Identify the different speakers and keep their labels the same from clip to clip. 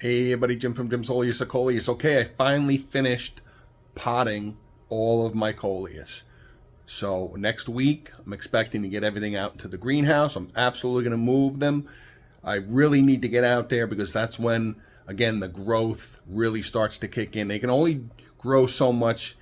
Speaker 1: Hey everybody, Jim from Jim's Coleus. Okay, I finally finished potting all of my Coleus. So next week, I'm expecting to get everything out into the greenhouse. I'm absolutely going to move them. I really need to get out there because that's when, again, the growth really starts to kick in. They can only grow so much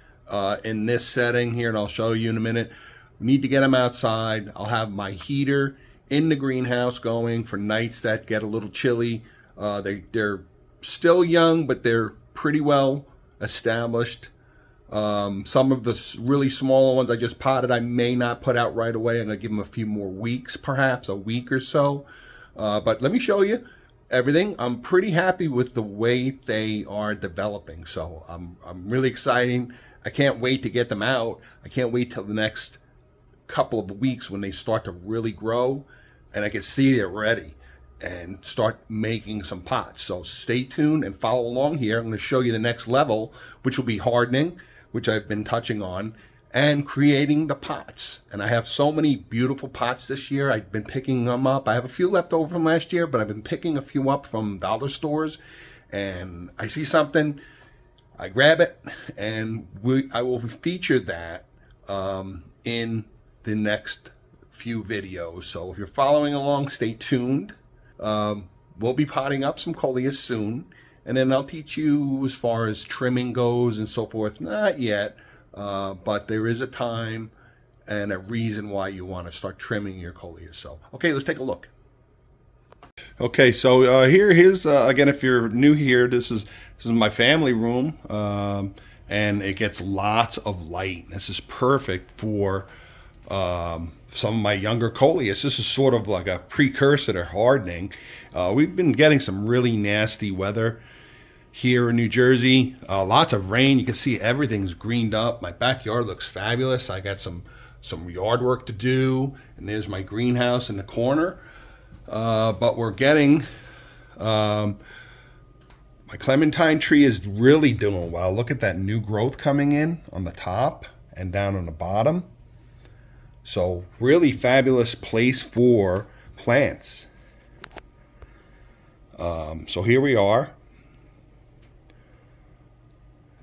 Speaker 1: in this setting here, and I'll show you in a minute. We need to get them outside. I'll have my heater in the greenhouse going for nights that get a little chilly. They're still young, but they're pretty well established. Some of the really smaller ones I just potted, I may not put out right away. I'm going to give them a few more weeks, perhaps a week or so. But let me show you everything. I'm pretty happy with the way they are developing. So I'm really excited. I can't wait to get them out. I can't wait till the next couple of weeks when they start to really grow and I can see they're ready and start making some pots. So stay tuned and follow along here. I'm going to show you the next level, which will be hardening, which I've been touching on, and creating the pots. And I have so many beautiful pots this year. I've been picking them up. I have a few left over from last year, but I've been picking a few up from dollar stores. And I see something, I grab it, and I will feature that in the next few videos. So if you're following along, stay tuned. We'll be potting up some Coleus soon, and then I'll teach you as far as trimming goes and so forth. Not yet, but there is a time and a reason why you want to start trimming your Coleus. So, okay, let's take a look. Okay, so here's again, if you're new here, this is my family room, and it gets lots of light. This is perfect for some of my younger Coleus. This is sort of like a precursor to hardening. We've been getting some really nasty weather here in New Jersey. Lots of rain. You can see everything's greened up. My backyard looks fabulous. I got some yard work to do, and there's my greenhouse in the corner. But we're getting my clementine tree is really doing well. Look at that new growth coming in on the top and down on the bottom. So really fabulous place for plants. So here we are.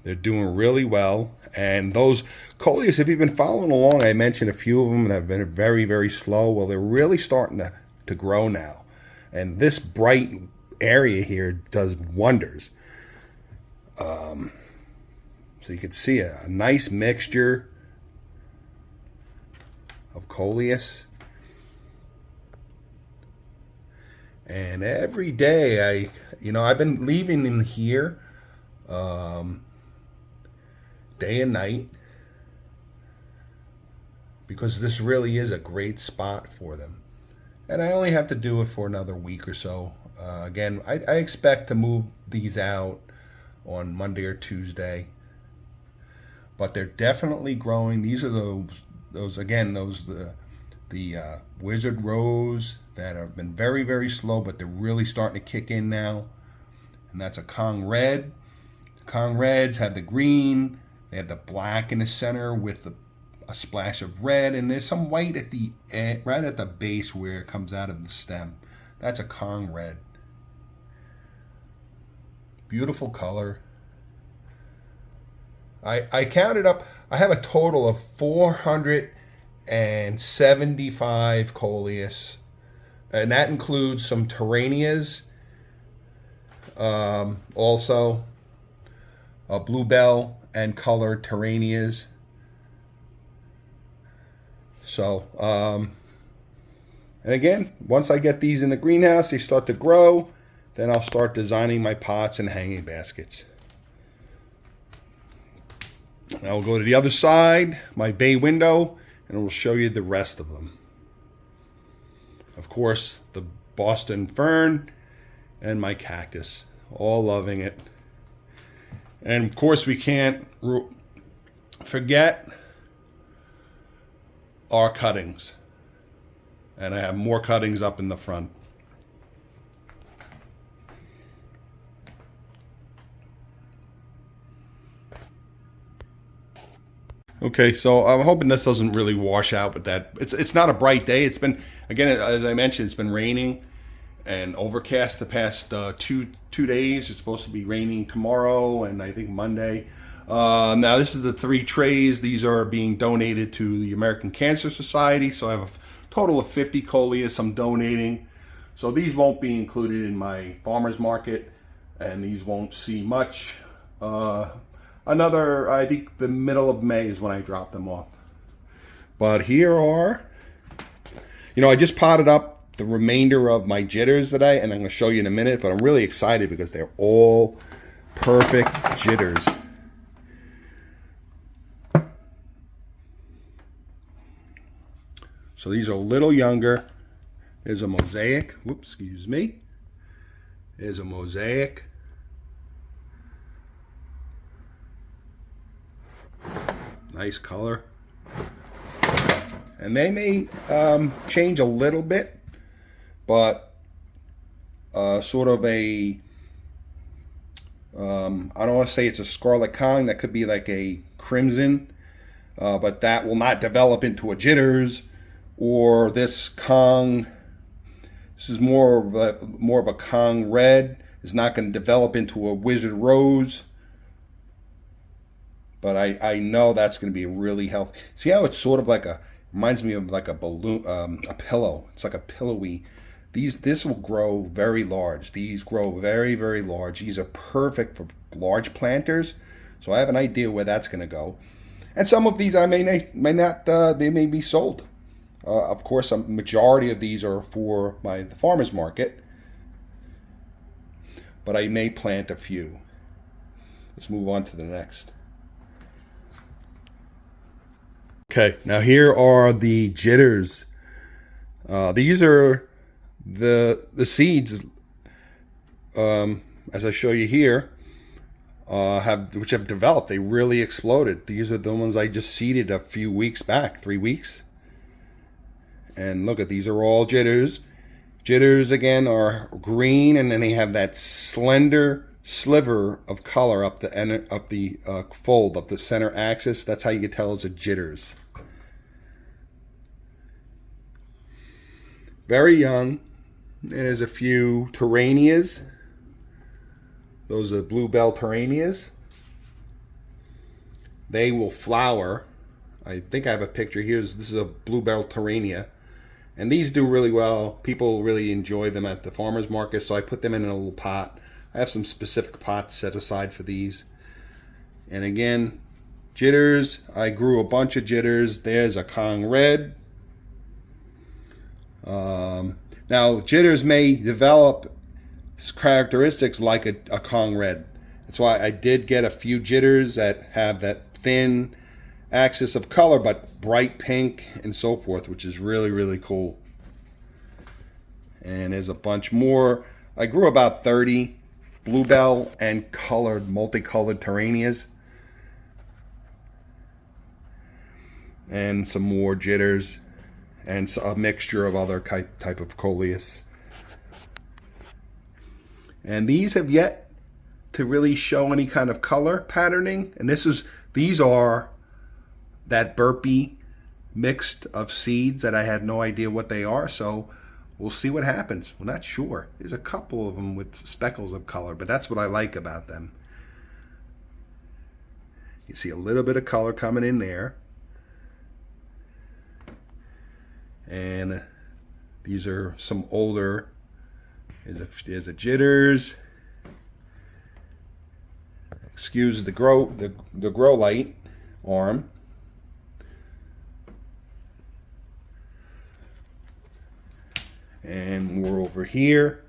Speaker 1: They're doing really well. And those Coleus, if you've been following along, I mentioned a few of them that have been very, very slow. Well, they're really starting to grow now. And this bright area here does wonders. So you can see a nice mixture of Coleus, and every day I've been leaving them here day and night because this really is a great spot for them, and I only have to do it for another week or so. Again, I expect to move these out on Monday or Tuesday, but they're definitely growing. These are the Wizard Rose that have been very, very slow, but they're really starting to kick in now. And that's a Kong Red. The Kong Reds had the green, they had the black in the center with a splash of red, and there's some white at the end, right at the base where it comes out of the stem. That's a Kong Red. Beautiful color. I counted up, I have a total of 475 Coleus, and that includes some Terranias, also bluebell and colored Terranias. So, and again, once I get these in the greenhouse, they start to grow, then I'll start designing my pots and hanging baskets. Now we'll go to the other side, my bay window, and we'll show you the rest of them. Of course, the Boston fern and my cactus, all loving it. And of course, we can't forget our cuttings. And I have more cuttings up in the front. Okay, so I'm hoping this doesn't really wash out with that. It's not a bright day. It's been, again, as I mentioned, it's been raining. and overcast the past two days. It's supposed to be raining tomorrow and I think Monday. Now this is the 3 trays. These are being donated to the American Cancer Society. So I have a total of 50 Coleus I'm donating. So these won't be included in my farmer's market, and these won't see much. I think the middle of May is when I drop them off. But here are, I just potted up the remainder of my jitters today, and I'm going to show you in a minute, but I'm really excited because they're all perfect jitters. So these are a little younger. There's a mosaic. Whoops, excuse me. There's a mosaic. Nice color. And they may change a little bit, but sort of a, I don't want to say it's a scarlet Kong. That could be like a crimson, but that will not develop into a jitters. Or this Kong, this is more of a Kong red. It's not going to develop into a wizard rose. But I know that's going to be really healthy. See how it's sort of like reminds me of like a balloon, a pillow. It's like a pillowy. This will grow very large. These grow very, very large. These are perfect for large planters. So I have an idea where that's going to go. And some of these I may not, they may be sold. Of course, a majority of these are for the farmer's market, but I may plant a few. Let's move on to the next. Okay, now here are the jitters. These are the seeds, as I show you here, which have developed. They really exploded. These are the ones I just seeded a few weeks back, 3 weeks. And look at these are all jitters. Jitters again are green, and then they have that slender sliver of color up the fold of the center axis. That's how you can tell it's a jitters. Very young. There's a few Terranias. Those are bluebell Terranias. They will flower. I think I have a picture here. This is a bluebell Terrania. And these do really well. People really enjoy them at the farmer's market, so I put them in a little pot. I have some specific pots set aside for these. And again, jitters. I grew a bunch of jitters. There's a Kong red. Now, jitters may develop characteristics like a Kong red. That's why I did get a few jitters that have that thin axis of color, but bright pink and so forth, which is really, really cool. And there's a bunch more. I grew about 30 bluebell and multicolored Terranias. And some more jitters and a mixture of other type of Coleus. And these have yet to really show any kind of color patterning. And these are that burpee mixed of seeds that I had no idea what they are. So we'll see what happens. We're not sure. There's a couple of them with speckles of color, but that's what I like about them. You see a little bit of color coming in there. And these are some older. There's a jitters. Excuse the grow light arm. And we're over here.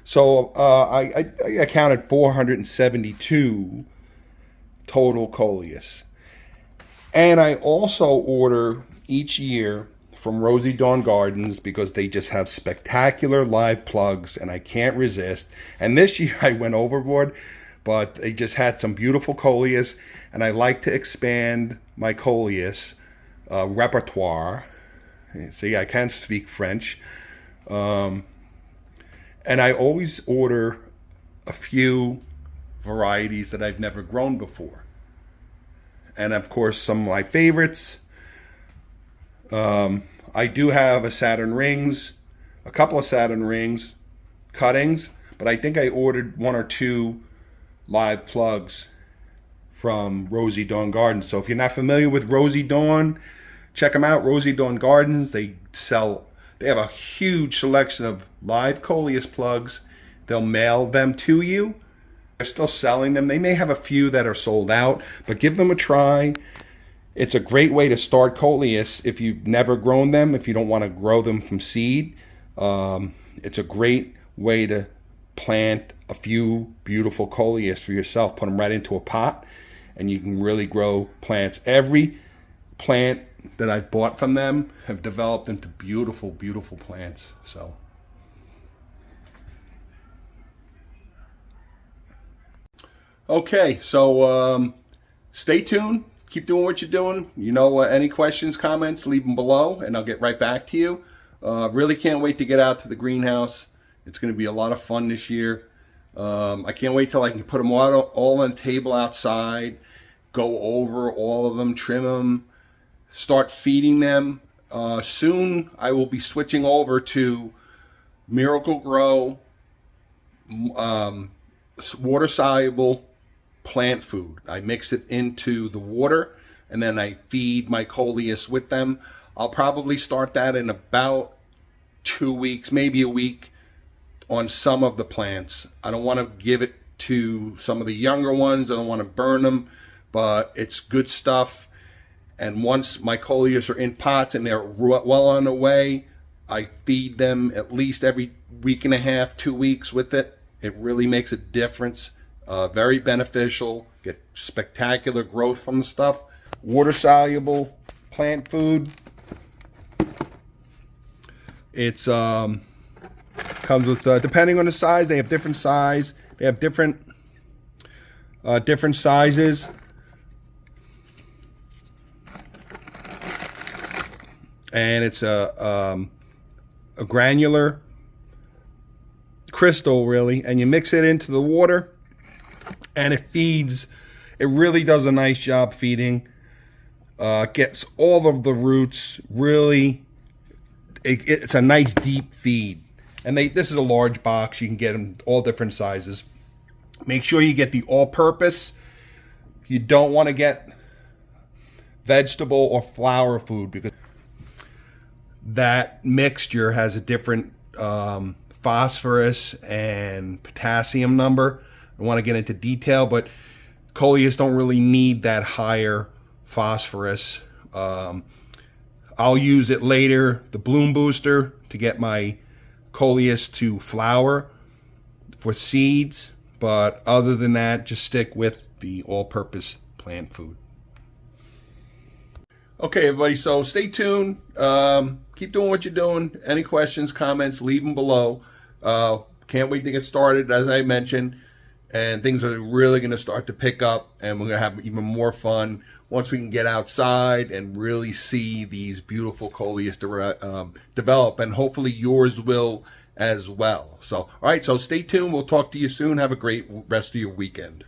Speaker 1: So I counted 472 total Coleus. And I also order each year from Rosie Dawn Gardens because they just have spectacular live plugs and I can't resist. And this year I went overboard, but they just had some beautiful Coleus, and I like to expand my Coleus repertoire. See, I can't speak French. And I always order a few varieties that I've never grown before. And of course, some of my favorites. I do have a couple of Saturn rings, cuttings, but I think I ordered 1 or 2 live plugs from Rosie Dawn Gardens. So if you're not familiar with Rosie Dawn, check them out. Rosie Dawn Gardens. They have a huge selection of live Coleus plugs. They'll mail them to you. They're still selling them. They may have a few that are sold out, but give them a try. It's a great way to start Coleus if you've never grown them, if you don't want to grow them from seed. It's a great way to plant a few beautiful Coleus for yourself. Put them right into a pot, and you can really grow plants. Every plant that I bought from them have developed into beautiful, beautiful plants. So, okay, so stay tuned. Keep doing what you're doing. You know, any questions, comments, leave them below, and I'll get right back to you. Really can't wait to get out to the greenhouse. It's going to be a lot of fun this year. I can't wait till I can put them all on the table outside, go over all of them, trim them, start feeding them. Soon I will be switching over to Miracle Grow water-soluble plant food. I mix it into the water, and then I feed my Coleus with them. I'll probably start that in about 2 weeks, maybe a week, on some of the plants. I don't want to give it to some of the younger ones. I don't want to burn them, but it's good stuff. And once my Coleus are in pots and they're well on their way, I feed them at least every week and a half, 2 weeks with it. It really makes a difference. Very beneficial. Get spectacular growth from the stuff. Water soluble plant food. It's comes with depending on the size. They have different size. They have different sizes. And it's a granular crystal, really, and you mix it into the water, and it feeds. It really does a nice job feeding. Gets all of the roots. Really, it's a nice deep feed. And this is a large box. You can get them all different sizes. Make sure you get the all-purpose. You don't want to get vegetable or flower food, because that mixture has a different phosphorus and potassium number. I want to get into detail, but Coleus don't really need that higher phosphorus. I'll use it later, the bloom booster, to get my Coleus to flower for seeds. But other than that, just stick with the all-purpose plant food. Okay, everybody, so stay tuned. Keep doing what you're doing. Any questions, comments, leave them below. Can't wait to get started, as I mentioned. And things are really going to start to pick up, and we're going to have even more fun once we can get outside and really see these beautiful Coleus develop, and hopefully yours will as well. So, all right, so stay tuned. We'll talk to you soon. Have a great rest of your weekend.